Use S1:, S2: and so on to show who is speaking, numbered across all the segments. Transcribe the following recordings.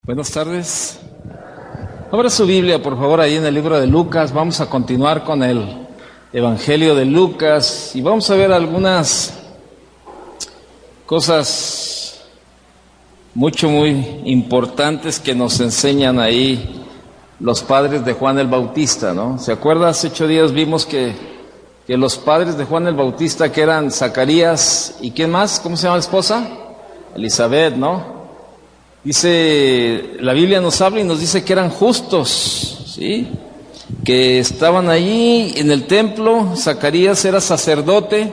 S1: Buenas tardes. Abra su Biblia, por favor, ahí en el libro de Lucas. Vamos a continuar con el Evangelio de Lucas y vamos a ver algunas cosas muy importantes que nos enseñan ahí los padres de Juan el Bautista, ¿no? ¿Se acuerda? Hace 8 días vimos que los padres de Juan el Bautista, que eran Zacarías y ¿quién más? ¿Cómo se llama la esposa? Elizabeth, ¿no? Dice, la Biblia nos habla y nos dice que eran justos, ¿sí? Que estaban allí en el templo. Zacarías era sacerdote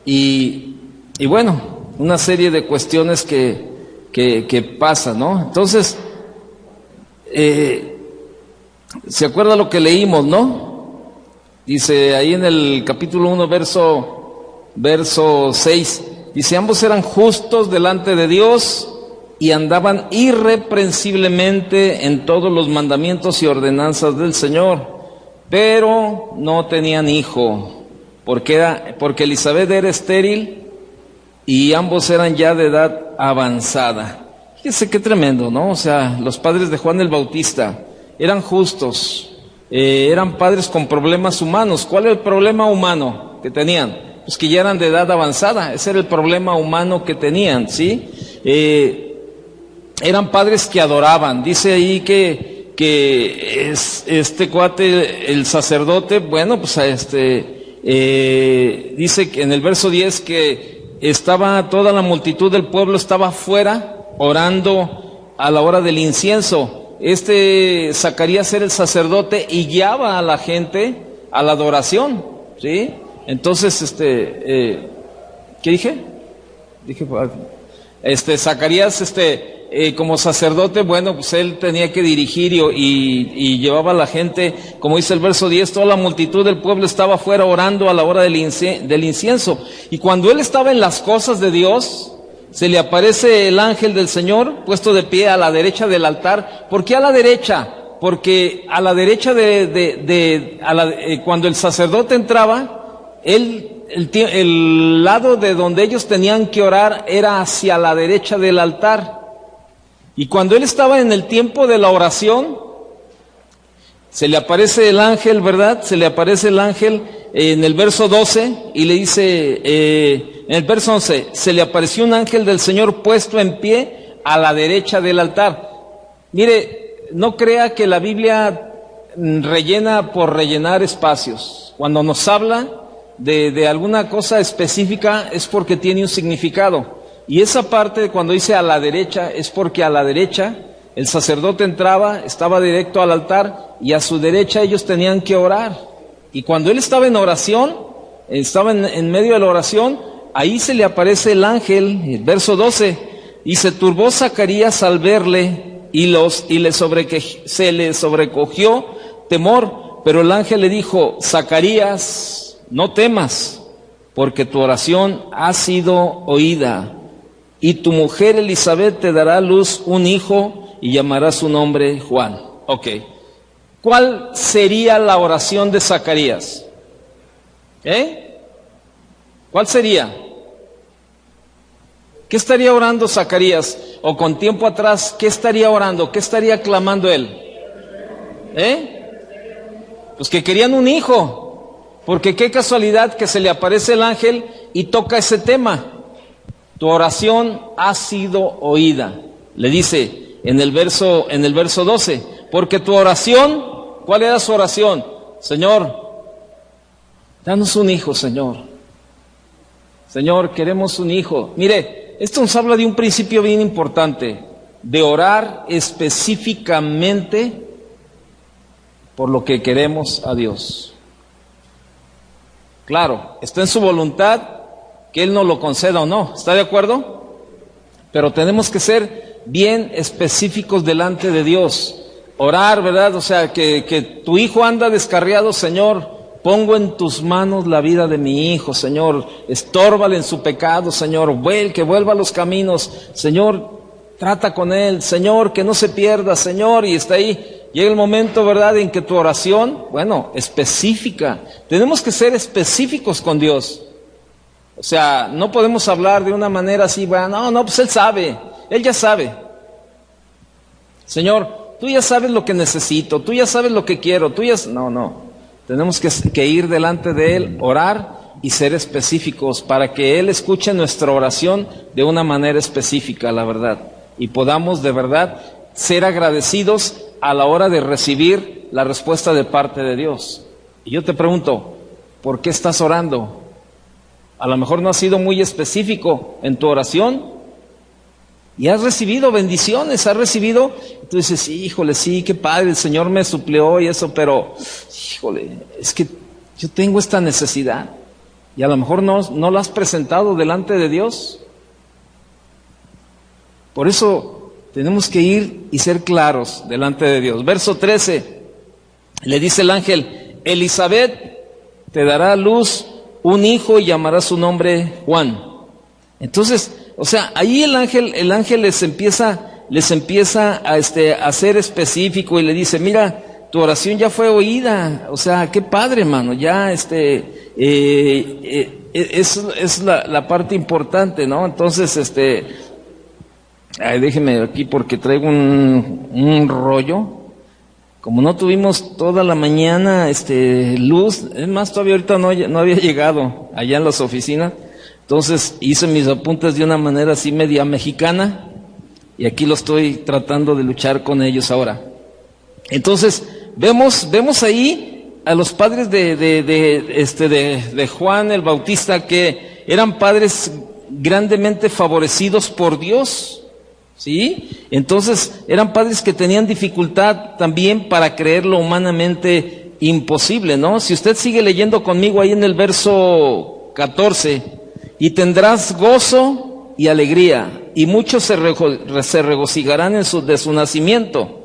S1: y bueno, una serie de cuestiones que pasan, ¿no? Entonces, ¿se acuerda lo que leímos, no? Dice ahí en el capítulo 1, verso 6, dice, ambos eran justos delante de Dios y andaban irreprensiblemente en todos los mandamientos y ordenanzas del Señor, pero no tenían hijo, porque Elizabeth era estéril y ambos eran ya de edad avanzada. Fíjese qué tremendo, ¿no? O sea, los padres de Juan el Bautista eran justos, eran padres con problemas humanos. ¿Cuál era el problema humano que tenían? Pues que ya eran de edad avanzada. Ese era el problema humano que tenían, ¿sí? Eran padres que adoraban. Dice ahí que este cuate, el sacerdote, bueno, pues dice que en el verso 10 que estaba toda la multitud del pueblo estaba afuera orando a la hora del incienso. Zacarías era el sacerdote y guiaba a la gente a la adoración, ¿sí? Entonces, ¿qué dije? Zacarías, como sacerdote, bueno, pues él tenía que dirigir y llevaba a la gente, como dice el verso 10, toda la multitud del pueblo estaba afuera orando a la hora del incienso. Y cuando él estaba en las cosas de Dios, se le aparece el ángel del Señor puesto de pie a la derecha del altar. ¿Por qué a la derecha? Porque a la derecha cuando el sacerdote entraba, el lado de donde ellos tenían que orar era hacia la derecha del altar. Y cuando él estaba en el tiempo de la oración, se le aparece el ángel, ¿verdad? Se le aparece el ángel en el verso 12 y le dice, en el verso 11, se le apareció un ángel del Señor puesto en pie a la derecha del altar. Mire, no crea que la Biblia rellena por rellenar espacios. Cuando nos habla de alguna cosa específica es porque tiene un significado. Y esa parte cuando dice a la derecha es porque a la derecha el sacerdote entraba, estaba directo al altar y a su derecha ellos tenían que orar. Y cuando él estaba en oración, estaba en medio de la oración, ahí se le aparece el ángel, el verso 12, y se turbó Zacarías al verle se le sobrecogió temor, pero el ángel le dijo, Zacarías, no temas, porque tu oración ha sido oída. Y tu mujer Elizabeth te dará a luz un hijo y llamará su nombre Juan. Ok. ¿Cuál sería la oración de Zacarías? ¿Cuál sería? ¿Qué estaría orando Zacarías? O con tiempo atrás, ¿qué estaría orando? ¿Qué estaría clamando él? Pues que querían un hijo. Porque qué casualidad que se le aparece el ángel y toca ese tema. Tu oración ha sido oída. Le dice en el verso 12, porque tu oración, ¿cuál era su oración? Señor, danos un hijo, Señor. Señor, queremos un hijo. Mire, esto nos habla de un principio bien importante, de orar específicamente por lo que queremos a Dios. Claro, está en su voluntad que Él nos lo conceda o no, ¿está de acuerdo? Pero tenemos que ser bien específicos delante de Dios. Orar, ¿verdad? O sea, que tu hijo anda descarriado, Señor, pongo en tus manos la vida de mi hijo, Señor, estórbale en su pecado, Señor, que vuelva a los caminos, Señor, trata con él, Señor, que no se pierda, Señor, y está ahí. Llega el momento, ¿verdad?, en que tu oración, bueno, específica. Tenemos que ser específicos con Dios. O sea, no podemos hablar de una manera así, bueno, no, pues Él sabe, Él ya sabe. Señor, tú ya sabes lo que necesito, tú ya sabes lo que quiero, No. Tenemos que ir delante de Él, orar y ser específicos para que Él escuche nuestra oración de una manera específica, la verdad. Y podamos de verdad ser agradecidos a la hora de recibir la respuesta de parte de Dios. Y yo te pregunto, ¿por qué estás orando? A lo mejor no has sido muy específico en tu oración y has recibido bendiciones, tú dices, híjole, sí, qué padre, el Señor me suplió y eso, pero, híjole, es que yo tengo esta necesidad y a lo mejor no la has presentado delante de Dios. Por eso tenemos que ir y ser claros delante de Dios. Verso 13, le dice el ángel, Elizabeth te dará a luz un hijo y llamará su nombre Juan. Entonces, o sea, ahí el ángel les empieza a ser específico y le dice, mira, tu oración ya fue oída, o sea, qué padre, hermano, ya es la parte importante, ¿no? Entonces, déjeme aquí porque traigo un rollo. Como no tuvimos toda la mañana luz, es más, todavía ahorita no había llegado allá en las oficinas, entonces hice mis apuntes de una manera así media mexicana y aquí lo estoy tratando de luchar con ellos ahora. Entonces vemos ahí a los padres de Juan el Bautista, que eran padres grandemente favorecidos por Dios, ¿sí? Entonces eran padres que tenían dificultad también para creer lo humanamente imposible, ¿no? Si usted sigue leyendo conmigo ahí en el verso 14, y tendrás gozo y alegría, y muchos se regocijarán de su nacimiento,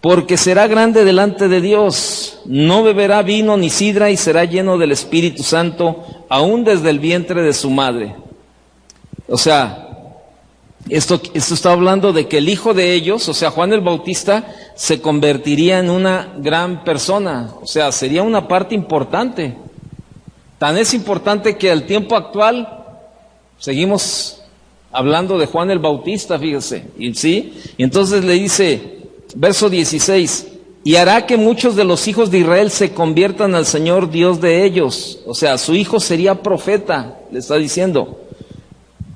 S1: porque será grande delante de Dios, no beberá vino ni sidra, y será lleno del Espíritu Santo, aún desde el vientre de su madre. O sea, esto está hablando de que el hijo de ellos, o sea, Juan el Bautista, se convertiría en una gran persona, o sea, sería una parte importante. Tan es importante que al tiempo actual seguimos hablando de Juan el Bautista, fíjese, y entonces le dice, verso 16, y hará que muchos de los hijos de Israel se conviertan al Señor Dios de ellos. O sea, su hijo sería profeta, le está diciendo.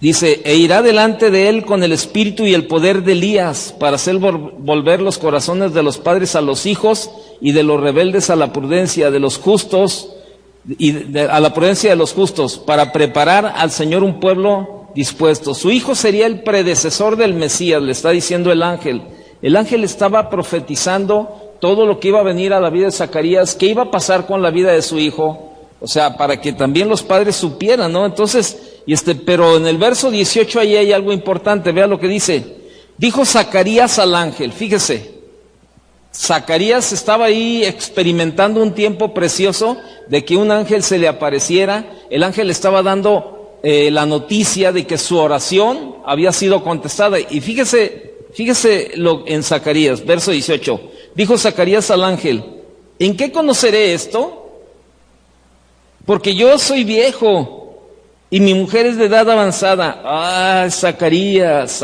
S1: Dice, e irá delante de él con el espíritu y el poder de Elías, para hacer volver los corazones de los padres a los hijos, y de los rebeldes a la prudencia de los justos, a la prudencia de los justos, para preparar al Señor un pueblo dispuesto. Su hijo sería el predecesor del Mesías, le está diciendo el ángel. El ángel estaba profetizando todo lo que iba a venir a la vida de Zacarías, qué iba a pasar con la vida de su hijo, o sea, para que también los padres supieran, ¿no? Entonces, pero en el verso 18 ahí hay algo importante, vea lo que dice. Dijo Zacarías al ángel, fíjese, Zacarías estaba ahí experimentando un tiempo precioso de que un ángel se le apareciera. El ángel estaba dando la noticia de que su oración había sido contestada. Y fíjese en Zacarías, verso 18. Dijo Zacarías al ángel, ¿en qué conoceré esto? Porque yo soy viejo y mi mujer es de edad avanzada. Zacarías.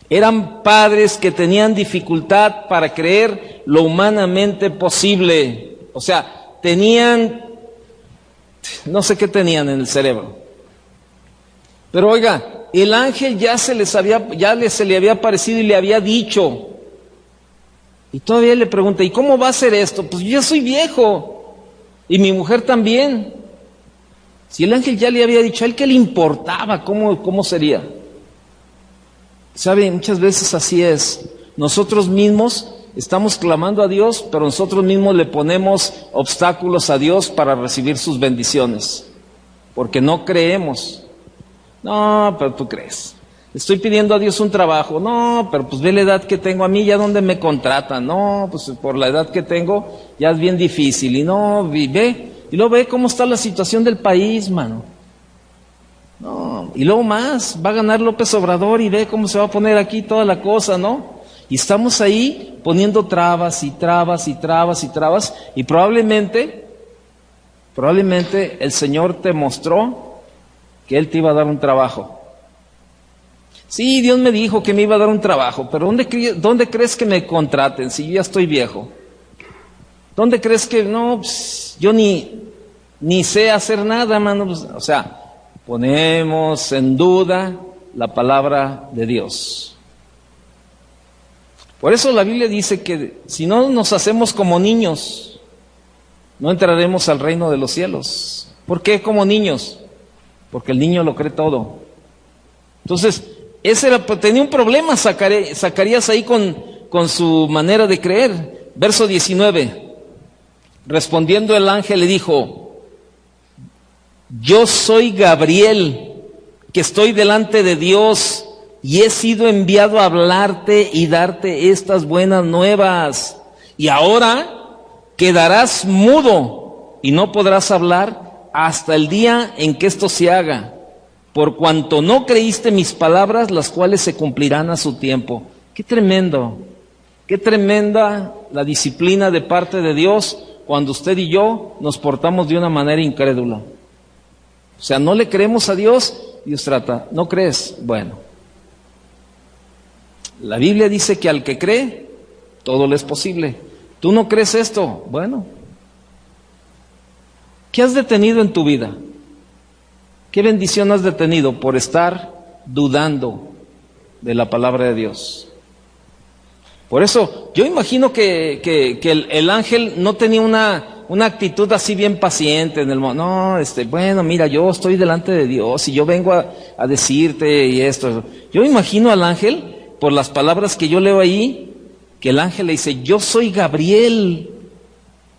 S1: Eran padres que tenían dificultad para creer lo humanamente posible. O sea, no sé qué tenían en el cerebro. Pero oiga, el ángel ya se le había aparecido y le había dicho. Y todavía le pregunta, ¿y cómo va a ser esto? Pues yo ya soy viejo y mi mujer también. Si el ángel ya le había dicho, ¿a él qué le importaba? ¿Cómo sería? ¿Sabe? Muchas veces así es. Nosotros mismos estamos clamando a Dios, pero nosotros mismos le ponemos obstáculos a Dios para recibir sus bendiciones, porque no creemos. No, pero tú crees. Estoy pidiendo a Dios un trabajo. No, pero pues ve la edad que tengo. A mí ya dónde me contratan. No, pues por la edad que tengo ya es bien difícil. Y luego ve cómo está la situación del país, mano. No, y luego más, va a ganar López Obrador y ve cómo se va a poner aquí toda la cosa, ¿no? Y estamos ahí poniendo trabas y probablemente el Señor te mostró que Él te iba a dar un trabajo. Sí, Dios me dijo que me iba a dar un trabajo, pero ¿dónde crees que me contraten si yo ya estoy viejo? ¿Dónde crees que no? Pues, yo ni sé hacer nada, hermano. Pues, o sea, ponemos en duda la palabra de Dios. Por eso la Biblia dice que si no nos hacemos como niños, no entraremos al reino de los cielos. ¿Por qué como niños? Porque el niño lo cree todo. Entonces, tenía un problema Zacarías ahí con su manera de creer. Verso 19. Respondiendo el ángel le dijo: yo soy Gabriel, que estoy delante de Dios, y he sido enviado a hablarte y darte estas buenas nuevas. Y ahora quedarás mudo y no podrás hablar hasta el día en que esto se haga, por cuanto no creíste mis palabras, las cuales se cumplirán a su tiempo. Qué tremendo, qué tremenda la disciplina de parte de Dios cuando usted y yo nos portamos de una manera incrédula. O sea, no le creemos a Dios, Dios trata, ¿no crees? Bueno, la Biblia dice que al que cree, todo le es posible. ¿Tú no crees esto? Bueno, ¿qué has detenido en tu vida? ¿Qué bendición has detenido por estar dudando de la palabra de Dios? Por eso, yo imagino que el ángel no tenía una actitud así bien paciente en el momento. No, bueno, mira, yo estoy delante de Dios y yo vengo a decirte y esto. Yo imagino al ángel, por las palabras que yo leo ahí, que el ángel le dice: yo soy Gabriel.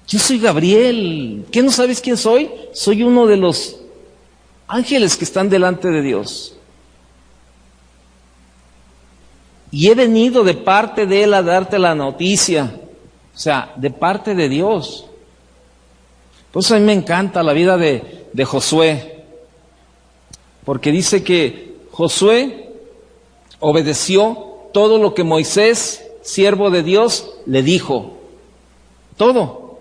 S1: Yo soy Gabriel. ¿Qué no sabes quién soy? Soy uno de los ángeles que están delante de Dios. Y he venido de parte de Él a darte la noticia. O sea, de parte de Dios. Por eso a mí me encanta la vida de Josué. Porque dice que Josué obedeció todo lo que Moisés, siervo de Dios, le dijo. Todo.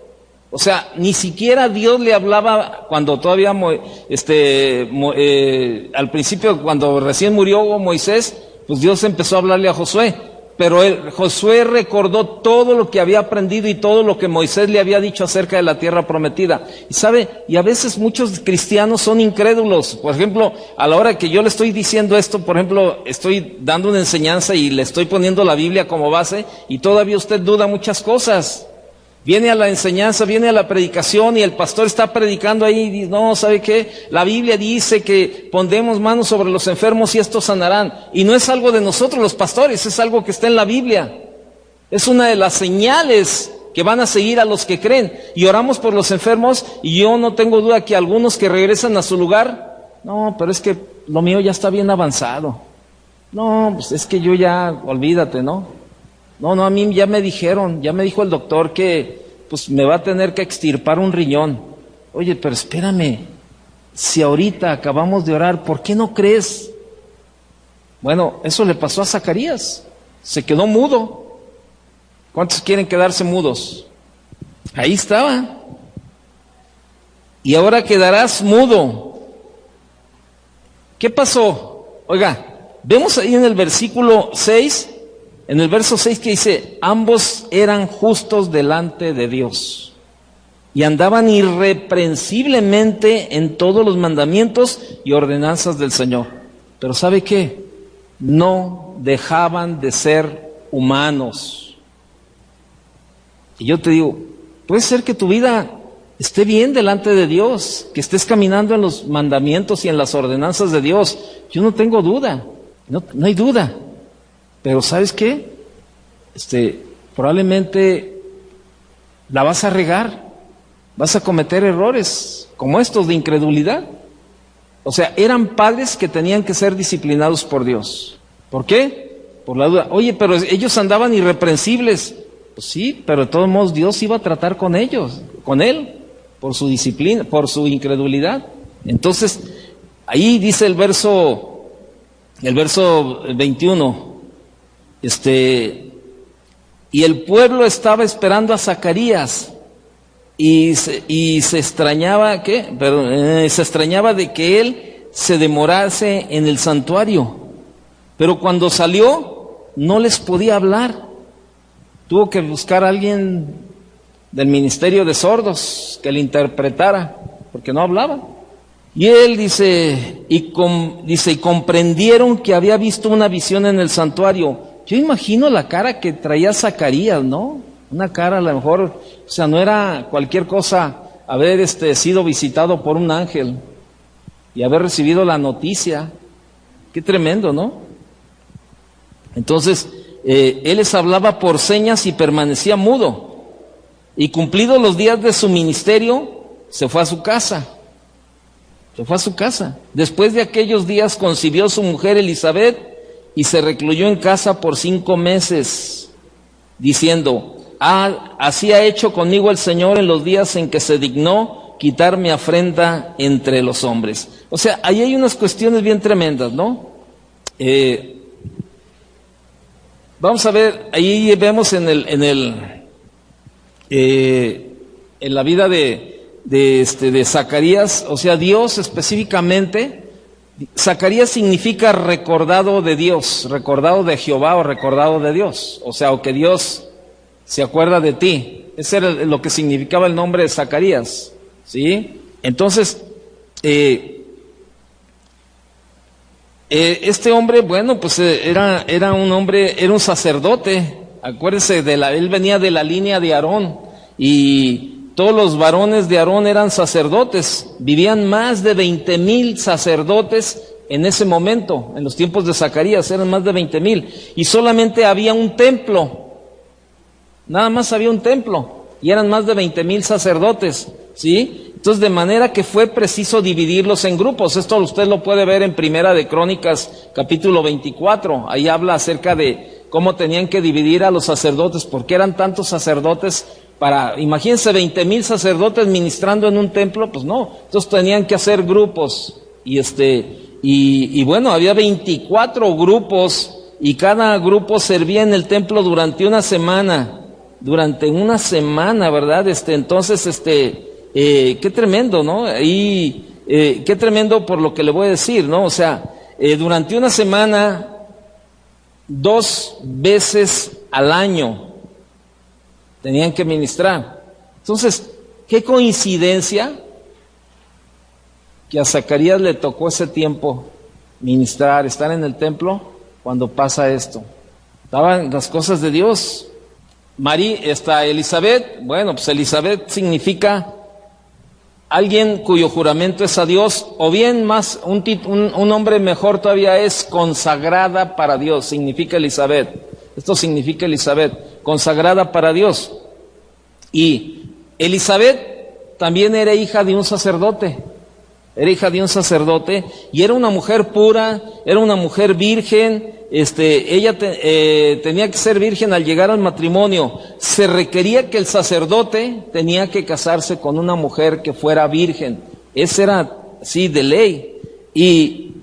S1: O sea, ni siquiera Dios le hablaba cuando todavía, al principio, cuando recién murió Moisés, pues Dios empezó a hablarle a Josué. Pero Josué recordó todo lo que había aprendido y todo lo que Moisés le había dicho acerca de la tierra prometida. Y sabe, y a veces muchos cristianos son incrédulos. Por ejemplo, a la hora que yo le estoy diciendo esto, por ejemplo, estoy dando una enseñanza y le estoy poniendo la Biblia como base, y todavía usted duda muchas cosas. Viene a la enseñanza, viene a la predicación y el pastor está predicando ahí y dice: no, ¿sabe qué? La Biblia dice que pondremos manos sobre los enfermos y estos sanarán. Y no es algo de nosotros los pastores, es algo que está en la Biblia. Es una de las señales que van a seguir a los que creen. Y oramos por los enfermos y yo no tengo duda que algunos que regresan a su lugar, no, pero es que lo mío ya está bien avanzado. No, pues es que yo ya, olvídate, ¿no? No, a mí ya me dijeron, ya me dijo el doctor que pues me va a tener que extirpar un riñón. Oye, pero espérame, si ahorita acabamos de orar, ¿por qué no crees? Bueno, eso le pasó a Zacarías, se quedó mudo. ¿Cuántos quieren quedarse mudos? Ahí estaba. Y ahora quedarás mudo. ¿Qué pasó? Oiga, vemos ahí en el versículo 6, en el verso 6 que dice: ambos eran justos delante de Dios y andaban irreprensiblemente en todos los mandamientos y ordenanzas del Señor. Pero ¿sabe qué? No dejaban de ser humanos. Y yo te digo, puede ser que tu vida esté bien delante de Dios, que estés caminando en los mandamientos y en las ordenanzas de Dios. Yo no tengo duda, no hay duda. Pero ¿sabes qué? Probablemente la vas a regar, vas a cometer errores como estos de incredulidad. O sea, eran padres que tenían que ser disciplinados por Dios. ¿Por qué? Por la duda. Oye, pero ellos andaban irreprensibles. Pues sí, pero de todos modos Dios iba a tratar con ellos, con él, por su disciplina, por su incredulidad. Entonces, ahí dice el verso 21. Y el pueblo estaba esperando a Zacarías y se extrañaba se extrañaba de que él se demorase en el santuario. Pero cuando salió, no les podía hablar. Tuvo que buscar a alguien del ministerio de sordos que le interpretara, porque no hablaba. Y él dice, y comprendieron que había visto una visión en el santuario. Yo imagino la cara que traía Zacarías, ¿no? Una cara a lo mejor, o sea, no era cualquier cosa haber sido visitado por un ángel y haber recibido la noticia. Qué tremendo, ¿no? Entonces, él les hablaba por señas y permanecía mudo. Y cumplidos los días de su ministerio, se fue a su casa. Se fue a su casa. Después de aquellos días concibió su mujer Elizabeth y se recluyó en casa por 5 meses, diciendo, así ha hecho conmigo el Señor en los días en que se dignó quitar mi afrenta entre los hombres. O sea, ahí hay unas cuestiones bien tremendas, ¿no? Vamos a ver, ahí vemos en la vida de Zacarías, o sea, Dios específicamente, Zacarías significa recordado de Dios, recordado de Jehová o recordado de Dios, o sea, o que Dios se acuerda de ti. Ese era lo que significaba el nombre de Zacarías, ¿sí? Entonces, este hombre, bueno, pues era un hombre, era un sacerdote. Acuérdense, él venía de la línea de Aarón y todos los varones de Aarón eran sacerdotes. Vivían más de 20,000 sacerdotes en ese momento, en los tiempos de Zacarías, eran más de 20,000. Y solamente había un templo, nada más había un templo, y eran más de 20,000 sacerdotes, ¿sí? Entonces, de manera que fue preciso dividirlos en grupos. Esto usted lo puede ver en Primera de Crónicas, capítulo 24. Ahí habla acerca de cómo tenían que dividir a los sacerdotes, porque eran tantos sacerdotes imagínense 20,000 sacerdotes ministrando en un templo, pues no. Entonces tenían que hacer grupos, y bueno, había 24 grupos, y cada grupo servía en el templo durante una semana, ¿verdad? Entonces, qué tremendo, ¿no? Qué tremendo por lo que le voy a decir, ¿no? O sea, durante una semana, 2 veces al año, tenían que ministrar. Entonces, qué coincidencia que a Zacarías le tocó ese tiempo ministrar, estar en el templo cuando pasa esto. Estaban las cosas de Dios. Elizabeth, bueno, pues Elizabeth significa alguien cuyo juramento es a Dios, o bien más, un nombre mejor todavía es consagrada para Dios, significa Elizabeth. Esto significa Elizabeth, consagrada para Dios. Y Elizabeth también era hija de un sacerdote. Era hija de un sacerdote y era una mujer pura, era una mujer virgen. Ella tenía que ser virgen al llegar al matrimonio. Se requería que el sacerdote tenía que casarse con una mujer que fuera virgen. Ese era, sí, de ley. Y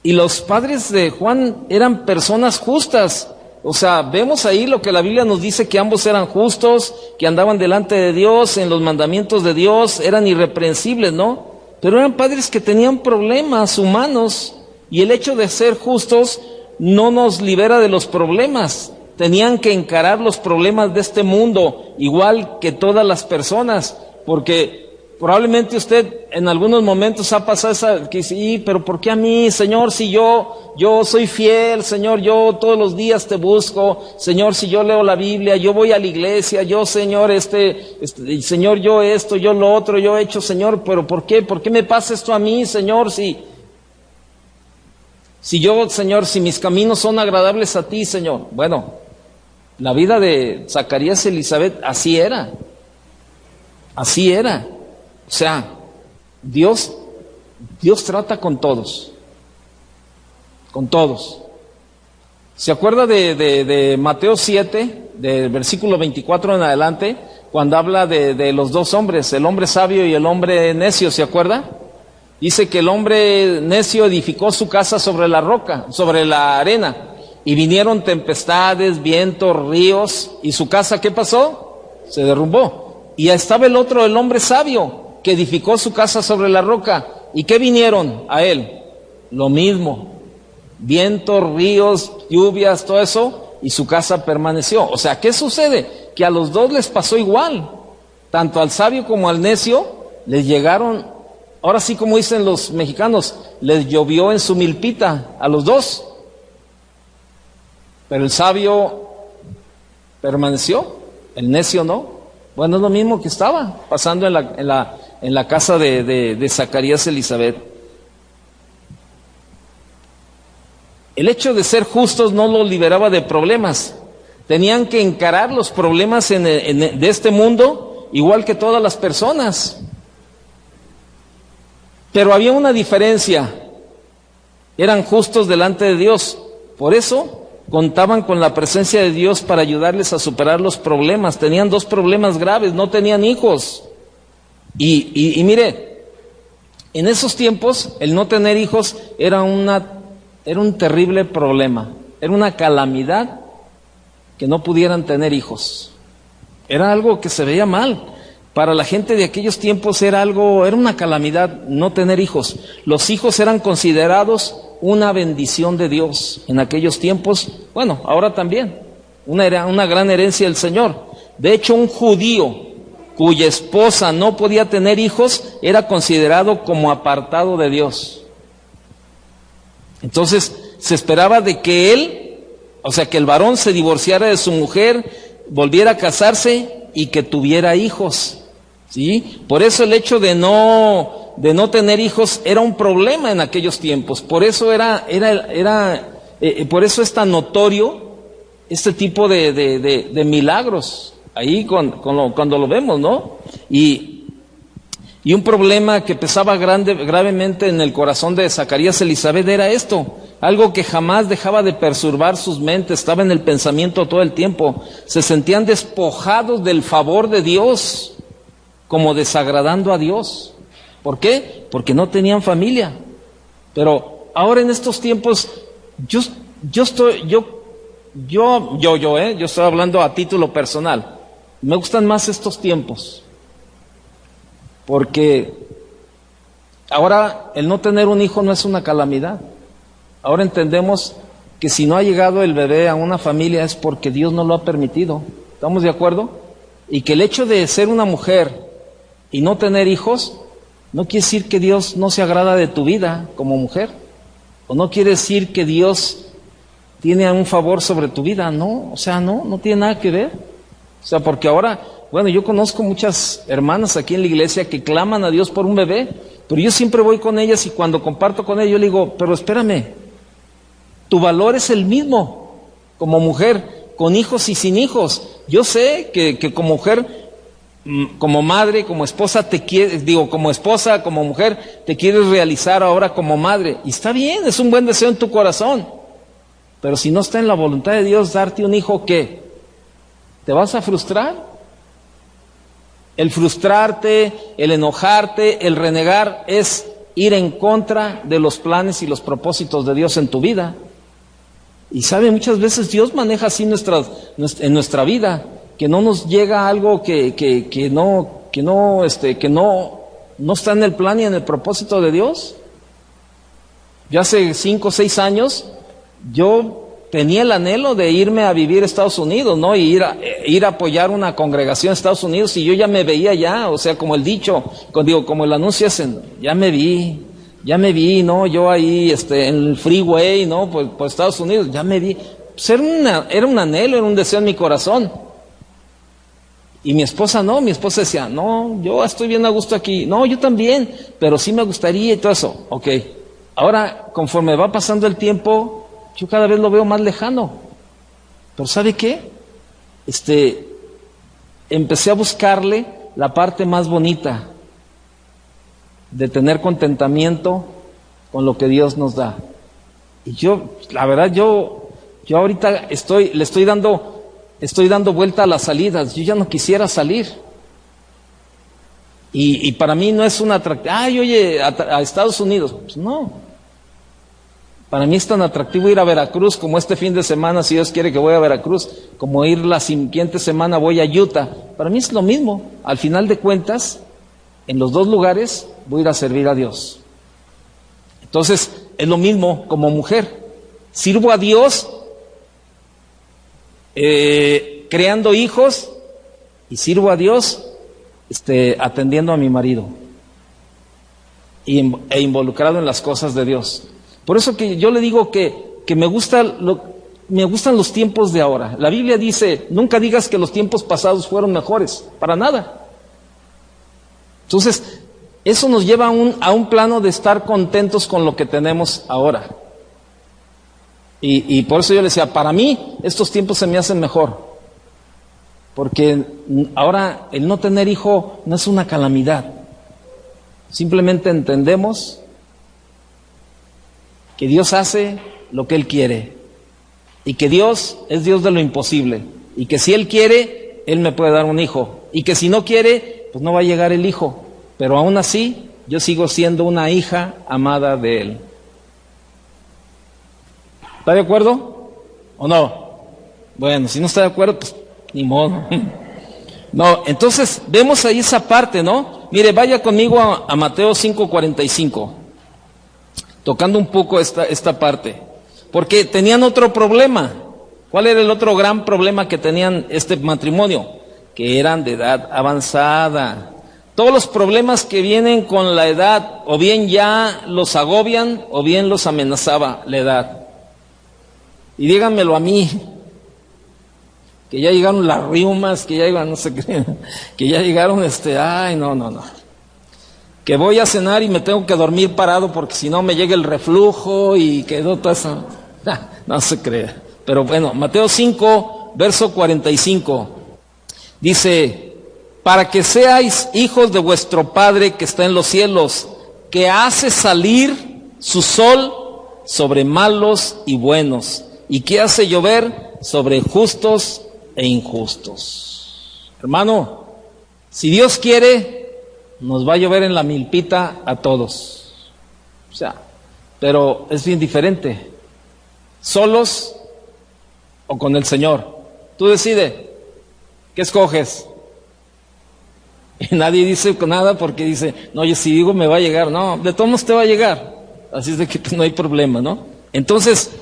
S1: los padres de Juan eran personas justas. O sea, vemos ahí lo que la Biblia nos dice, que ambos eran justos, que andaban delante de Dios, en los mandamientos de Dios, eran irreprensibles, ¿no? Pero eran padres que tenían problemas humanos, y el hecho de ser justos no nos libera de los problemas. Tenían que encarar los problemas de este mundo, igual que todas las personas, porque probablemente usted en algunos momentos ha pasado que sí, pero ¿por qué a mí, Señor, si yo soy fiel, Señor, yo todos los días te busco, Señor, si yo leo la Biblia, yo voy a la iglesia, yo, Señor, Señor, yo esto, yo lo otro, yo he hecho, Señor, pero ¿por qué me pasa esto a mí, Señor, si yo, Señor, si mis caminos son agradables a ti, Señor? Bueno, la vida de Zacarías y Elizabeth así era. O sea, Dios trata con todos. ¿Se acuerda de Mateo 7, del versículo 24 en adelante, cuando habla de los 2 hombres, el hombre sabio y el hombre necio? ¿Se acuerda? Dice que el hombre necio edificó su casa sobre la roca, sobre la arena, y vinieron tempestades, vientos, ríos, y su casa, ¿qué pasó? Se derrumbó. Y estaba el otro, el hombre sabio, que edificó su casa sobre la roca. ¿Y qué vinieron a él? Lo mismo. vientos, ríos, lluvias, todo eso, y su casa permaneció. O sea, ¿qué sucede? Que a los dos les pasó igual, tanto al sabio como al necio, les llegaron, ahora sí como dicen los mexicanos, les llovió en su milpita, a los dos. Pero el sabio permaneció, el necio no. Bueno, es lo mismo que estaba pasando en la casa de Zacarías y Elizabeth. El hecho de ser justos no los liberaba de problemas. Tenían que encarar los problemas de este mundo igual que todas las personas. Pero había una diferencia. Eran justos delante de Dios. Por eso contaban con la presencia de Dios para ayudarles a superar los problemas. Tenían dos problemas graves, no tenían hijos. Y mire, en esos tiempos el no tener hijos era un terrible problema, era una calamidad que no pudieran tener hijos. Era algo que se veía mal. Para la gente de aquellos tiempos era una calamidad no tener hijos. Los hijos eran considerados una bendición de Dios en aquellos tiempos, bueno, ahora también, una gran herencia del Señor. De hecho, un judío cuya esposa no podía tener hijos era considerado como apartado de Dios. Entonces, se esperaba de que él, o sea, que el varón se divorciara de su mujer, volviera a casarse y que tuviera hijos, ¿sí? Por eso el hecho de no tener hijos era un problema en aquellos tiempos. Por eso por eso es tan notorio este tipo de milagros ahí cuando lo vemos, ¿no? Y un problema que pesaba gravemente en el corazón de Zacarías y Elizabeth era esto, algo que jamás dejaba de perturbar sus mentes, estaba en el pensamiento todo el tiempo. Se sentían despojados del favor de Dios, como desagradando a Dios. ¿Por qué? Porque no tenían familia. Pero ahora en estos tiempos, yo estoy hablando a título personal. Me gustan más estos tiempos. Porque ahora el no tener un hijo no es una calamidad. Ahora entendemos que si no ha llegado el bebé a una familia es porque Dios no lo ha permitido. ¿Estamos de acuerdo? Y que el hecho de ser una mujer y no tener hijos no quiere decir que Dios no se agrada de tu vida como mujer, o no quiere decir que Dios tiene un favor sobre tu vida, no, o sea, no tiene nada que ver. O sea, porque ahora, bueno, yo conozco muchas hermanas aquí en la iglesia que claman a Dios por un bebé, pero yo siempre voy con ellas y cuando comparto con ellas yo le digo, pero espérame, tu valor es el mismo como mujer, con hijos y sin hijos. Yo sé que como mujer, como madre, como esposa como esposa, como mujer, te quieres realizar ahora como madre. Y está bien, es un buen deseo en tu corazón. Pero si no está en la voluntad de Dios darte un hijo, ¿qué? ¿Te vas a frustrar? El frustrarte, el enojarte, el renegar es ir en contra de los planes y los propósitos de Dios en tu vida. Y sabe, muchas veces Dios maneja así en nuestra vida, que no nos llega algo que no está en el plan y en el propósito de Dios. Yo hace 5 o 6 años, yo tenía el anhelo de irme a vivir a Estados Unidos, ¿no? Y ir a apoyar una congregación en Estados Unidos, y yo ya me veía ya, o sea, como el dicho, como el anuncio es, ya me vi, ¿no? Yo ahí, en el freeway, ¿no? Por Estados Unidos, ya me vi. Pues era un anhelo, era un deseo en mi corazón. Y mi esposa decía, no, yo estoy bien a gusto aquí. No, yo también, pero sí me gustaría y todo eso. Ok, ahora conforme va pasando el tiempo, yo cada vez lo veo más lejano. Pero ¿sabe qué? Empecé a buscarle la parte más bonita de tener contentamiento con lo que Dios nos da. Y la verdad, yo ahorita le estoy dando vuelta a las salidas. Yo ya no quisiera salir. Y para mí no es un atractivo. Ay, oye, a Estados Unidos. Pues no. Para mí es tan atractivo ir a Veracruz como este fin de semana, si Dios quiere que voy a Veracruz, como ir la siguiente semana voy a Utah. Para mí es lo mismo. Al final de cuentas, en los dos lugares voy a ir a servir a Dios. Entonces, es lo mismo como mujer. sirvo a Dios creando hijos y sirvo a Dios atendiendo a mi marido e involucrado en las cosas de Dios. Por eso que yo le digo que me gustan los tiempos de ahora. La Biblia dice, nunca digas que los tiempos pasados fueron mejores, para nada. Entonces, eso nos lleva a un plano de estar contentos con lo que tenemos ahora. Y por eso yo le decía, para mí estos tiempos se me hacen mejor. Porque ahora el no tener hijo no es una calamidad. Simplemente entendemos que Dios hace lo que Él quiere. Y que Dios es Dios de lo imposible. Y que si Él quiere, Él me puede dar un hijo. Y que si no quiere, pues no va a llegar el hijo. Pero aún así, yo sigo siendo una hija amada de Él. ¿Está de acuerdo? ¿O no? Bueno, si no está de acuerdo, pues ni modo. No, entonces vemos ahí esa parte, ¿no? Mire, vaya conmigo a Mateo 5:45, tocando un poco esta parte. Porque tenían otro problema. ¿Cuál era el otro gran problema que tenían este matrimonio? Que eran de edad avanzada. Todos los problemas que vienen con la edad, o bien ya los agobian, o bien los amenazaba la edad. Y díganmelo a mí, que ya llegaron las riumas, que ya llegaron, no sé qué, que ya llegaron, ay, no. Que voy a cenar y me tengo que dormir parado porque si no me llega el reflujo y quedó todo eso. No se crea. Pero bueno, Mateo 5, verso 45, dice, para que seáis hijos de vuestro Padre que está en los cielos, que hace salir su sol sobre malos y buenos, y que hace llover sobre justos e injustos. Hermano, si Dios quiere, nos va a llover en la milpita a todos. O sea, pero es bien diferente. Solos o con el Señor. Tú decides, ¿qué escoges? Y nadie dice nada porque dice, no, oye, si digo me va a llegar. No, de todos modos te va a llegar. Así es de que pues, no hay problema, ¿no? Entonces,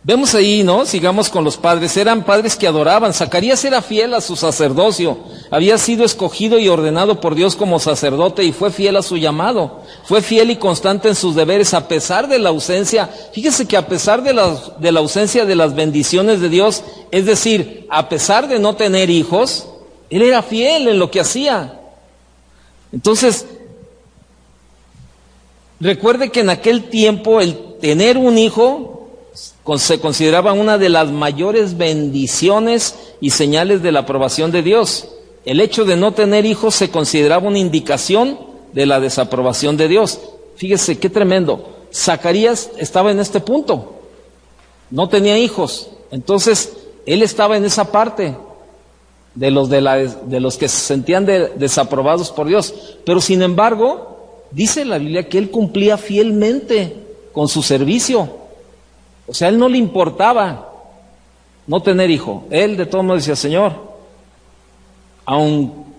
S1: vemos ahí, ¿no? Sigamos con los padres. Eran padres que adoraban. Zacarías era fiel a su sacerdocio. Había sido escogido y ordenado por Dios como sacerdote y fue fiel a su llamado. Fue fiel y constante en sus deberes a pesar de la ausencia. Fíjese que a pesar de la ausencia de las bendiciones de Dios, es decir, a pesar de no tener hijos, él era fiel en lo que hacía. Entonces, recuerde que en aquel tiempo el tener un hijo se consideraba una de las mayores bendiciones y señales de la aprobación de Dios. El hecho de no tener hijos se consideraba una indicación de la desaprobación de Dios. Fíjese qué tremendo. Zacarías estaba en este punto. No tenía hijos. Entonces, él estaba en esa parte de los que se sentían desaprobados por Dios. Pero sin embargo, dice la Biblia que él cumplía fielmente con su servicio. O sea, a él no le importaba no tener hijo. Él de todos modos decía, Señor, aunque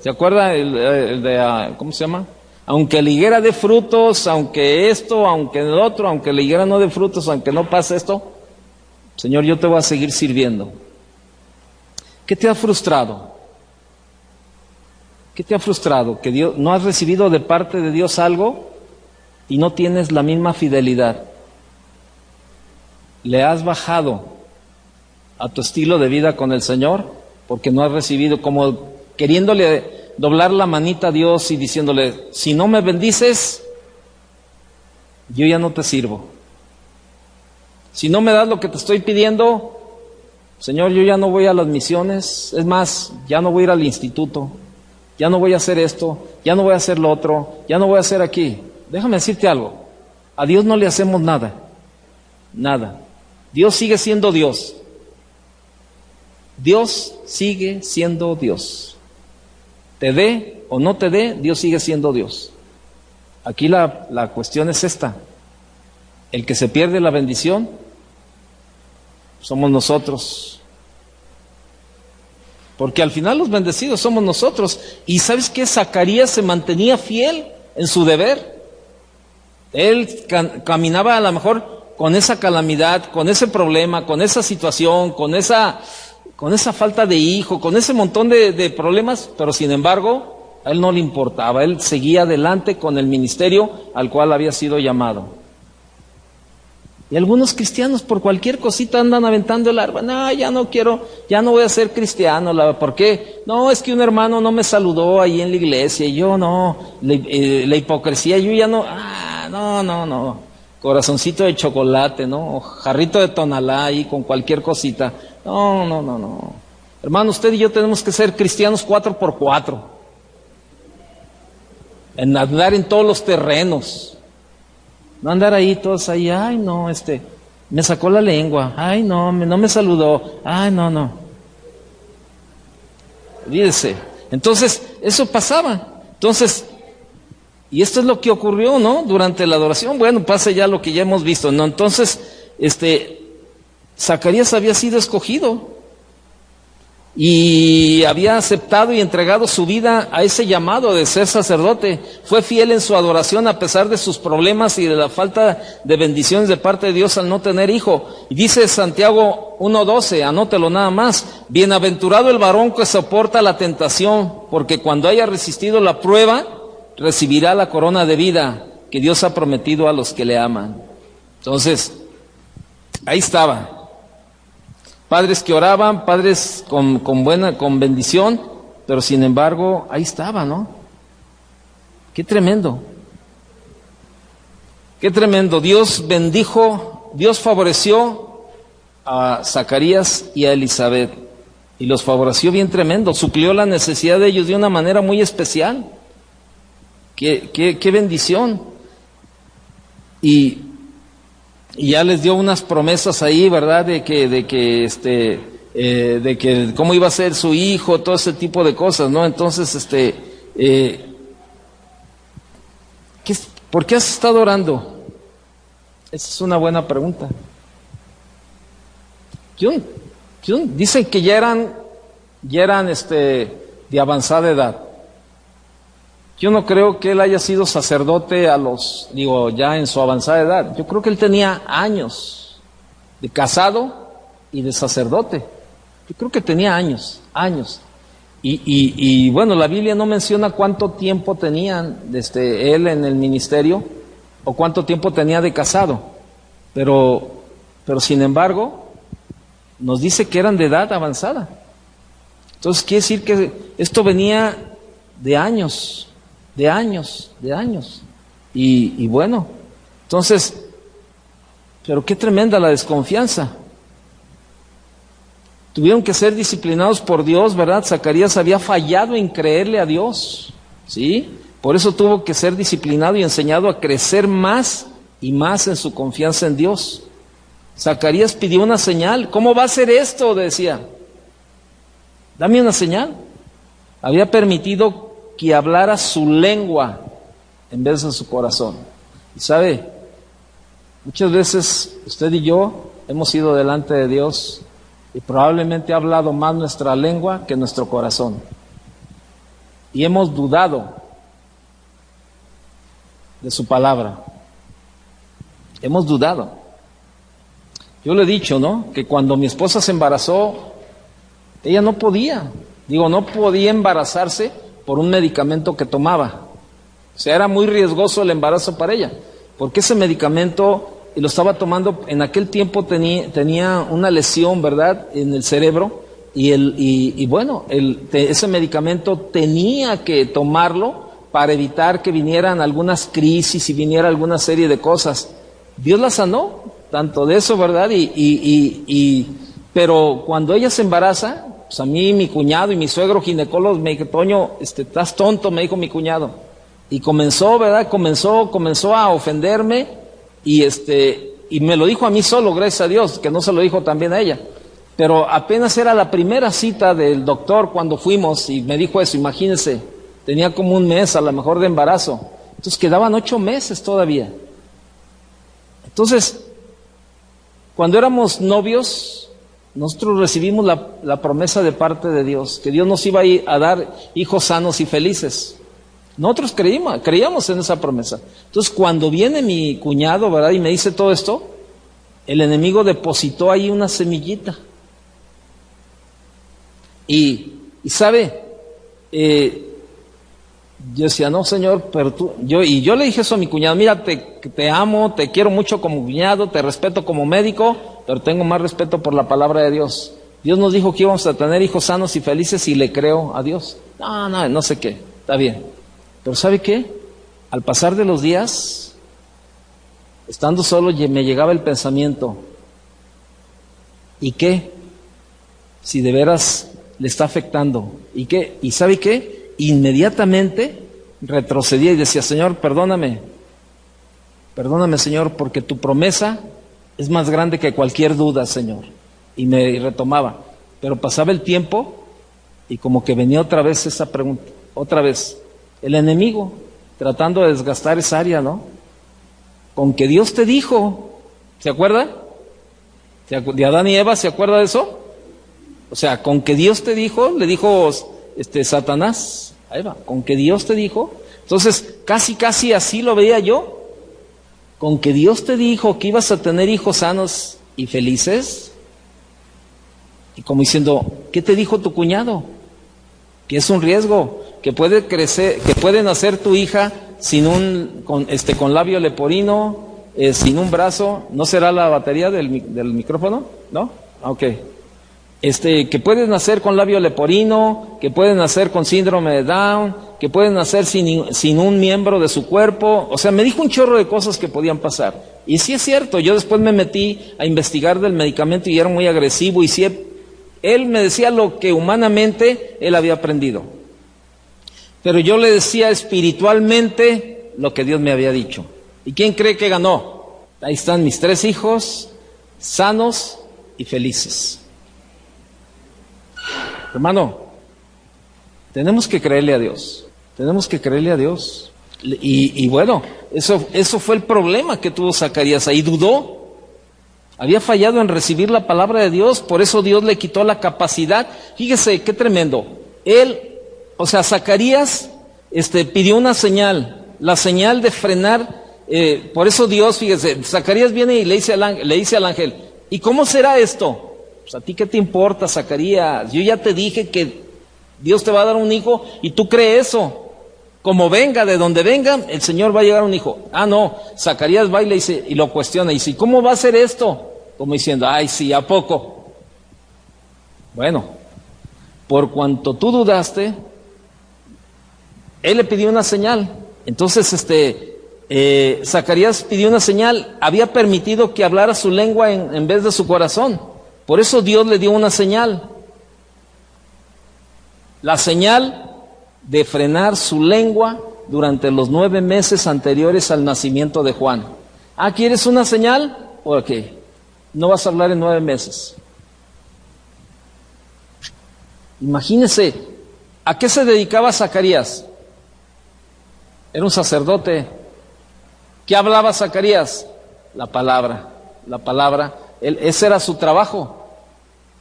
S1: ¿se acuerda el de, ¿cómo se llama? Aunque la higuera dé frutos, aunque esto, aunque el otro, aunque la higuera no dé frutos, aunque no pase esto, Señor, yo te voy a seguir sirviendo. ¿Qué te ha frustrado? ¿Qué te ha frustrado? ¿Que Dios, no has recibido de parte de Dios algo y no tienes la misma fidelidad? ¿Le has bajado a tu estilo de vida con el Señor? Porque no has recibido, como queriéndole doblar la manita a Dios y diciéndole, si no me bendices, yo ya no te sirvo. Si no me das lo que te estoy pidiendo, Señor, yo ya no voy a las misiones, es más, ya no voy a ir al instituto, ya no voy a hacer esto, ya no voy a hacer lo otro, ya no voy a hacer aquí. Déjame decirte algo, a Dios no le hacemos nada, nada. Dios sigue siendo Dios. Dios sigue siendo Dios. Te dé o no te dé, Dios sigue siendo Dios. Aquí la cuestión es esta. El que se pierde la bendición somos nosotros. Porque al final los bendecidos somos nosotros. Y ¿sabes qué? Zacarías se mantenía fiel en su deber. Él caminaba a lo mejor con esa calamidad, con ese problema, con esa situación, con esa falta de hijo, con ese montón de problemas, pero sin embargo, a él no le importaba, él seguía adelante con el ministerio al cual había sido llamado. Y algunos cristianos por cualquier cosita andan aventando el arma. No, ya no quiero, ya no voy a ser cristiano. ¿Por qué? No, es que un hermano no me saludó ahí en la iglesia. Y yo no, la hipocresía, yo ya no, no. Corazoncito de chocolate, ¿no? Jarrito de tonalá ahí con cualquier cosita. No. Hermano, usted y yo tenemos que ser cristianos 4x4. En andar en todos los terrenos. No andar ahí todos ahí, ay no, me sacó la lengua, ay no me saludó, ay no. Olvídese. Entonces, eso pasaba. Entonces, y esto es lo que ocurrió, ¿no? Durante la adoración. Bueno, pasa ya lo que ya hemos visto, ¿no? Entonces, Zacarías había sido escogido y había aceptado y entregado su vida a ese llamado de ser sacerdote. Fue fiel en su adoración a pesar de sus problemas y de la falta de bendiciones de parte de Dios al no tener hijo. Y dice Santiago 1:12, anótelo nada más: bienaventurado el varón que soporta la tentación, porque cuando haya resistido la prueba, recibirá la corona de vida que Dios ha prometido a los que le aman. Entonces, ahí estaba. Padres que oraban, padres con bendición, pero sin embargo, ahí estaba, ¿no? Qué tremendo. Qué tremendo. Dios bendijo, Dios favoreció a Zacarías y a Elizabeth. Y los favoreció bien tremendo. Suplió la necesidad de ellos de una manera muy especial. Qué bendición. Y ya les dio unas promesas ahí, ¿verdad? De que cómo iba a ser su hijo, todo ese tipo de cosas, ¿no? Entonces, ¿por qué has estado orando? Esa es una buena pregunta. Dicen que ya eran de avanzada edad. Yo no creo que él haya sido sacerdote ya en su avanzada edad. Yo creo que él tenía años de casado y de sacerdote. Yo creo que tenía años. Y bueno, la Biblia no menciona cuánto tiempo tenían él en el ministerio o cuánto tiempo tenía de casado. Pero sin embargo, nos dice que eran de edad avanzada. Entonces quiere decir que esto venía de años. Y bueno, entonces, pero qué tremenda la desconfianza. Tuvieron que ser disciplinados por Dios, ¿verdad? Zacarías había fallado en creerle a Dios, ¿sí? Por eso tuvo que ser disciplinado y enseñado a crecer más y más en su confianza en Dios. Zacarías pidió una señal. ¿Cómo va a ser esto?, decía. Dame una señal. Había permitido que hablara su lengua en vez de su corazón. Y sabe, muchas veces usted y yo hemos ido delante de Dios y probablemente ha hablado más nuestra lengua que nuestro corazón. Y hemos dudado de su palabra. Hemos dudado. Yo le he dicho, ¿no?, que cuando mi esposa se embarazó, ella no podía embarazarse por un medicamento que tomaba. O sea, era muy riesgoso el embarazo para ella, porque ese medicamento lo estaba tomando, en aquel tiempo tenía una lesión, ¿verdad?, en el cerebro, ese medicamento tenía que tomarlo para evitar que vinieran algunas crisis y viniera alguna serie de cosas. Dios la sanó, tanto de eso, ¿verdad? Pero cuando ella se embaraza, pues a mí, mi cuñado y mi suegro ginecólogo me dijo: Toño, estás tonto, me dijo mi cuñado. Y comenzó, ¿verdad? Comenzó a ofenderme y me lo dijo a mí solo, gracias a Dios, que no se lo dijo también a ella. Pero apenas era la primera cita del doctor cuando fuimos y me dijo eso, imagínense, tenía como un mes a lo mejor de embarazo. Entonces quedaban 8 meses todavía. Entonces, cuando éramos novios, nosotros recibimos la promesa de parte de Dios, que Dios nos iba a dar hijos sanos y felices. Nosotros creíamos en esa promesa. Entonces, cuando viene mi cuñado, ¿verdad?, y me dice todo esto, el enemigo depositó ahí una semillita. Y sabe, yo decía, no, Señor, pero yo le dije eso a mi cuñado: mira, te amo, te quiero mucho como cuñado, te respeto como médico, pero tengo más respeto por la palabra de Dios. Dios nos dijo que íbamos a tener hijos sanos y felices y le creo a Dios. No sé qué, está bien. Pero ¿sabe qué? Al pasar de los días, estando solo, me llegaba el pensamiento: ¿y qué? Si de veras le está afectando. ¿Y qué? ¿Y sabe qué? Inmediatamente retrocedía y decía: Señor, perdóname, Señor, porque tu promesa es más grande que cualquier duda, Señor. Y me retomaba. Pero pasaba el tiempo y como que venía otra vez esa pregunta, otra vez. El enemigo tratando de desgastar esa área, ¿no? Con que Dios te dijo, ¿se acuerda? De Adán y Eva, ¿se acuerda de eso? O sea, con que Dios te dijo, le dijo Satanás a Eva, con que Dios te dijo. Entonces, casi así lo veía yo. Con que Dios te dijo que ibas a tener hijos sanos y felices. Y como diciendo, ¿qué te dijo tu cuñado? Que es un riesgo, que puede crecer, que puede nacer tu hija con labio leporino, sin un brazo. ¿No será la batería del micrófono? ¿No? Ok. Que pueden nacer con labio leporino, que pueden nacer con síndrome de Down, que pueden nacer sin un miembro de su cuerpo. O sea, me dijo un chorro de cosas que podían pasar. Y sí es cierto, yo después me metí a investigar del medicamento y era muy agresivo, y sí, él me decía lo que humanamente él había aprendido. Pero yo le decía espiritualmente lo que Dios me había dicho. ¿Y quién cree que ganó? Ahí están mis 3 hijos, sanos y felices. Hermano, tenemos que creerle a Dios. Tenemos que creerle a Dios. Y bueno, eso fue el problema que tuvo Zacarías. Ahí dudó. Había fallado en recibir la palabra de Dios, por eso Dios le quitó la capacidad. Fíjese qué tremendo. Zacarías pidió una señal, la señal de frenar. Por eso Dios, fíjese, Zacarías viene y le dice al ángel: ¿y cómo será esto? Pues, ¿a ti qué te importa, Zacarías? Yo ya te dije que Dios te va a dar un hijo y tú crees eso. Como venga, de donde venga, el Señor va a llegar un hijo. No, Zacarías va y le dice, y lo cuestiona, y dice: ¿cómo va a ser esto? Como diciendo, ay, sí, ¿a poco? Bueno, por cuanto tú dudaste, él le pidió una señal. Entonces, Zacarías pidió una señal, había permitido que hablara su lengua en vez de su corazón. Por eso Dios le dio una señal. La señal de frenar su lengua durante los 9 meses anteriores al nacimiento de Juan. ¿Quieres una señal? Ok, no vas a hablar en 9 meses. Imagínese, ¿a qué se dedicaba Zacarías? Era un sacerdote. ¿Qué hablaba Zacarías? La palabra. Ese era su trabajo,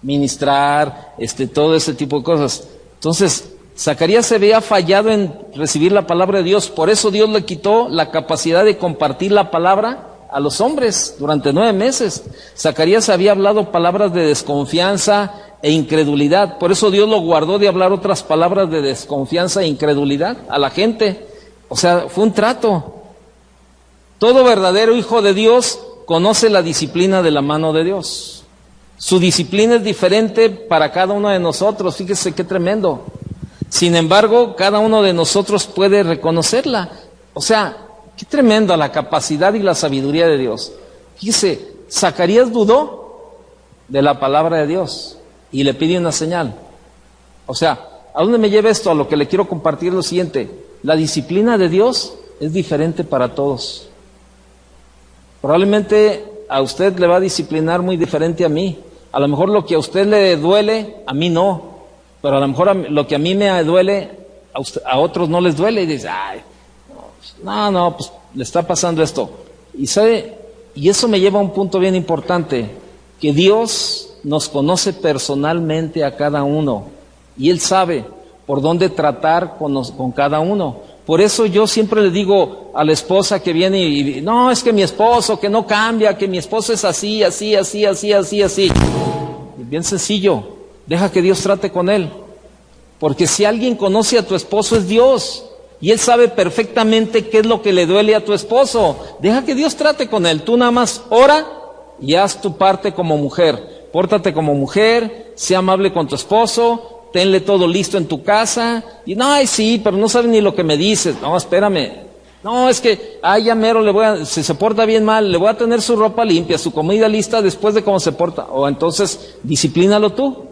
S1: ministrar, todo ese tipo de cosas. Entonces, Zacarías se había fallado en recibir la palabra de Dios, por eso Dios le quitó la capacidad de compartir la palabra a los hombres durante 9 meses. Zacarías había hablado palabras de desconfianza e incredulidad, por eso Dios lo guardó de hablar otras palabras de desconfianza e incredulidad a la gente. O sea, fue un trato. Todo verdadero hijo de Dios conoce la disciplina de la mano de Dios. Su disciplina es diferente para cada uno de nosotros. Fíjese qué tremendo. Sin embargo, cada uno de nosotros puede reconocerla. O sea, qué tremenda la capacidad y la sabiduría de Dios. Fíjese, Zacarías dudó de la palabra de Dios y le pide una señal. O sea, ¿a dónde me lleva esto? A lo que le quiero compartir lo siguiente. La disciplina de Dios es diferente para todos. Probablemente a usted le va a disciplinar muy diferente a mí. A lo mejor lo que a usted le duele, a mí no. Pero a lo mejor lo que a mí me duele, a otros no les duele. Y dice, pues le está pasando esto. Y eso me lleva a un punto bien importante, que Dios nos conoce personalmente a cada uno. Y Él sabe por dónde tratar con cada uno. Por eso yo siempre le digo a la esposa que viene y no, es que mi esposo que no cambia, que mi esposo es así, así, así, así, así, así. Bien sencillo, deja que Dios trate con él. Porque si alguien conoce a tu esposo es Dios. Y Él sabe perfectamente qué es lo que le duele a tu esposo. Deja que Dios trate con él. Tú nada más ora y haz tu parte como mujer. Pórtate como mujer, sé amable con tu esposo, tenle todo listo en tu casa. Y no, ay sí, pero no sabes ni lo que me dices. No, espérame. No, es que, ay, ya mero si se porta bien mal, le voy a tener su ropa limpia, su comida lista después de cómo se porta. O entonces, disciplínalo tú.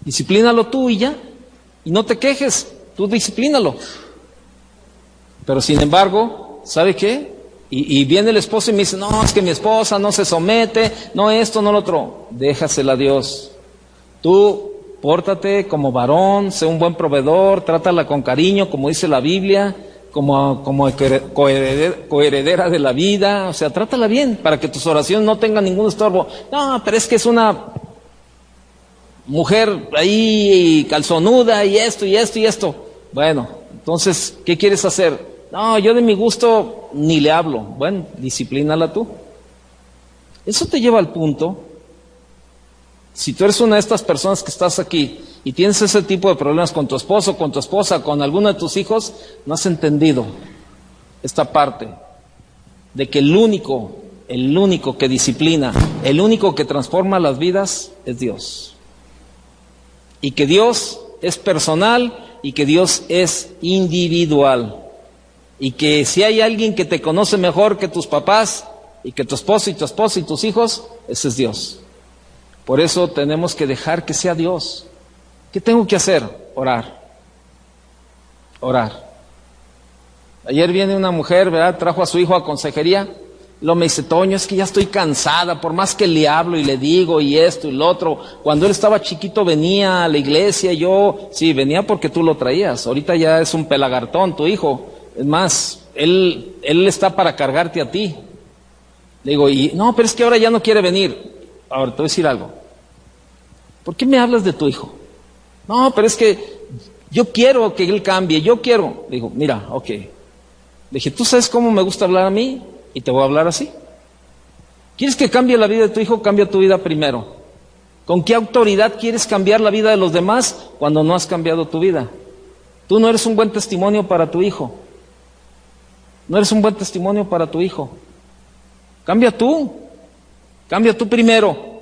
S1: Disciplínalo tú y ya. Y no te quejes. Tú disciplínalo. Pero sin embargo, ¿sabe qué? Y viene el esposo y me dice, no, es que mi esposa no se somete, no esto, no lo otro. Déjasela a Dios. Tú pórtate como varón, sé un buen proveedor, trátala con cariño, como dice la Biblia, como coheredera de la vida. O sea, trátala bien para que tus oraciones no tengan ningún estorbo. No, pero es que es una mujer ahí calzonuda y esto y esto y esto. Bueno, entonces, ¿qué quieres hacer? No, yo de mi gusto ni le hablo. Bueno, disciplínala tú. Eso te lleva al punto, si tú eres una de estas personas que estás aquí y tienes ese tipo de problemas con tu esposo, con tu esposa, con alguno de tus hijos, no has entendido esta parte de que el único que disciplina, el único que transforma las vidas es Dios. Y que Dios es personal y que Dios es individual. Y que si hay alguien que te conoce mejor que tus papás y que tu esposo y tu esposa y tus hijos, ese es Dios. Por eso tenemos que dejar que sea Dios. ¿Qué tengo que hacer? Orar. Orar. Ayer viene una mujer, ¿verdad? Trajo a su hijo a consejería. Luego me dice, Toño, es que ya estoy cansada, por más que le hablo y le digo y esto y lo otro. Cuando él estaba chiquito venía a la iglesia, sí, venía porque tú lo traías. Ahorita ya es un pelagartón tu hijo. Es más, él está para cargarte a ti. Le digo, no, pero es que ahora ya no quiere venir. Ahora te voy a decir algo. ¿Por qué me hablas de tu hijo? No, pero es que yo quiero que él cambie, yo quiero. Le digo, mira, ok. Le dije, ¿tú sabes cómo me gusta hablar a mí? Y te voy a hablar así. ¿Quieres que cambie la vida de tu hijo? Cambia tu vida primero. ¿Con qué autoridad quieres cambiar la vida de los demás cuando no has cambiado tu vida? Tú no eres un buen testimonio para tu hijo. No eres un buen testimonio para tu hijo. Cambia tú. Cambia tú primero.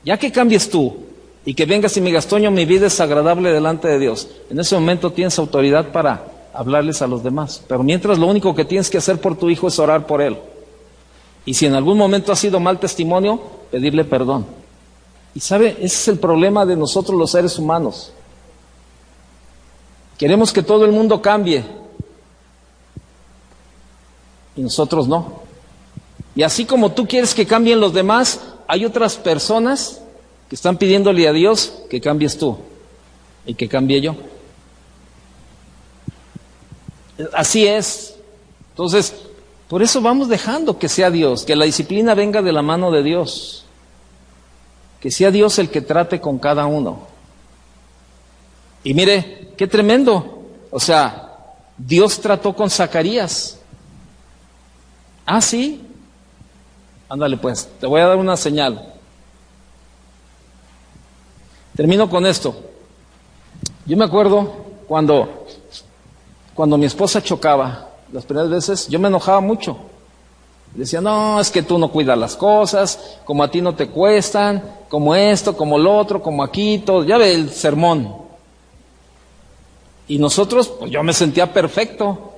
S1: Ya que cambies tú y que vengas y me digas, Toño, mi vida es agradable delante de Dios. En ese momento tienes autoridad para hablarles a los demás. Pero mientras lo único que tienes que hacer por tu hijo es orar por él. Y si en algún momento ha sido mal testimonio, pedirle perdón. Y sabe, ese es el problema de nosotros los seres humanos. Queremos que todo el mundo cambie. Y nosotros no. Y así como tú quieres que cambien los demás, hay otras personas que están pidiéndole a Dios que cambies tú y que cambie yo. Así es. Entonces, por eso vamos dejando que sea Dios, que la disciplina venga de la mano de Dios, que sea Dios el que trate con cada uno. Y mire, qué tremendo. O sea, Dios trató con Zacarías. Ah, sí. Ándale pues, te voy a dar una señal. Termino con esto. Yo me acuerdo cuando mi esposa chocaba, las primeras veces, yo me enojaba mucho. Decía, no, es que tú no cuidas las cosas, como a ti no te cuestan, como esto, como lo otro, como aquí, todo. Ya ve el sermón. Y nosotros, pues yo me sentía perfecto.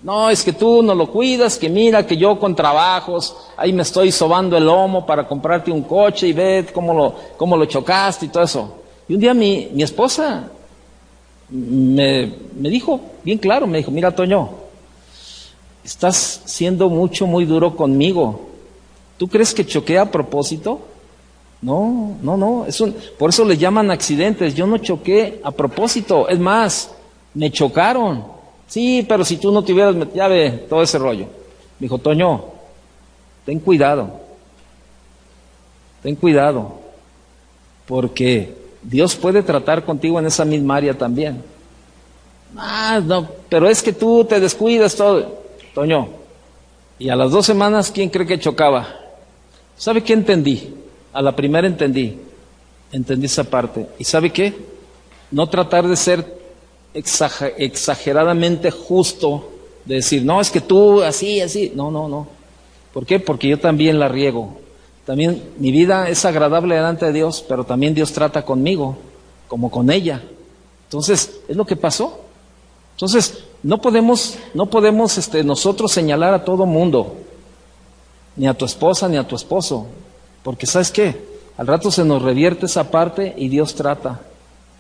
S1: No, es que tú no lo cuidas, que mira que yo con trabajos, ahí me estoy sobando el lomo para comprarte un coche y ve cómo lo chocaste y todo eso. Y un día mi esposa me dijo, bien claro, me dijo, mira Toño, estás siendo muy duro conmigo. ¿Tú crees que choqué a propósito? No, por eso le llaman accidentes. Yo no choqué a propósito, es más, me chocaron. Sí, pero si tú no te hubieras metido, ya ve, todo ese rollo. Me dijo, Toño, ten cuidado, porque Dios puede tratar contigo en esa misma área también. Ah, no, pero es que tú te descuidas todo. Toño, y a las 2 semanas, ¿quién cree que chocaba? ¿Sabe qué entendí? A la primera entendí esa parte. ¿Y sabe qué? No tratar de ser exageradamente justo, de decir, no, es que tú así, así. No, no, no. ¿Por qué? Porque yo también la riego. También mi vida es agradable delante de Dios, pero también Dios trata conmigo, como con ella. Entonces, es lo que pasó. Entonces, no podemos nosotros señalar a todo mundo, ni a tu esposa, ni a tu esposo, porque ¿sabes qué? Al rato se nos revierte esa parte y Dios trata,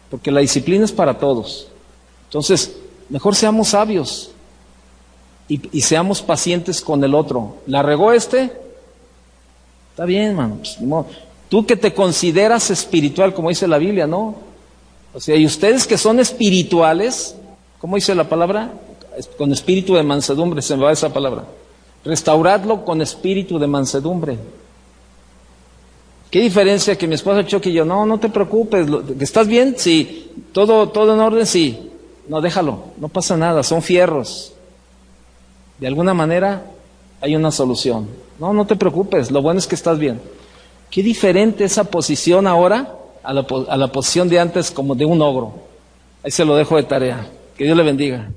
S1: porque la disciplina es para todos. Entonces, mejor seamos sabios y seamos pacientes con el otro. ¿La regó este? Está bien, hermano. Pues, no. Tú que te consideras espiritual, como dice la Biblia, ¿no? O sea, y ustedes que son espirituales, ¿cómo dice la palabra? Con espíritu de mansedumbre, se me va esa palabra. Restauradlo con espíritu de mansedumbre. ¿Qué diferencia que mi esposa choque y yo? No, no te preocupes, ¿estás bien? Sí. ¿Todo en orden? Sí. No, déjalo, no pasa nada, son fierros. De alguna manera hay una solución. No, no te preocupes, lo bueno es que estás bien. Qué diferente esa posición ahora a la posición de antes, como de un ogro. Ahí se lo dejo de tarea. Que Dios le bendiga.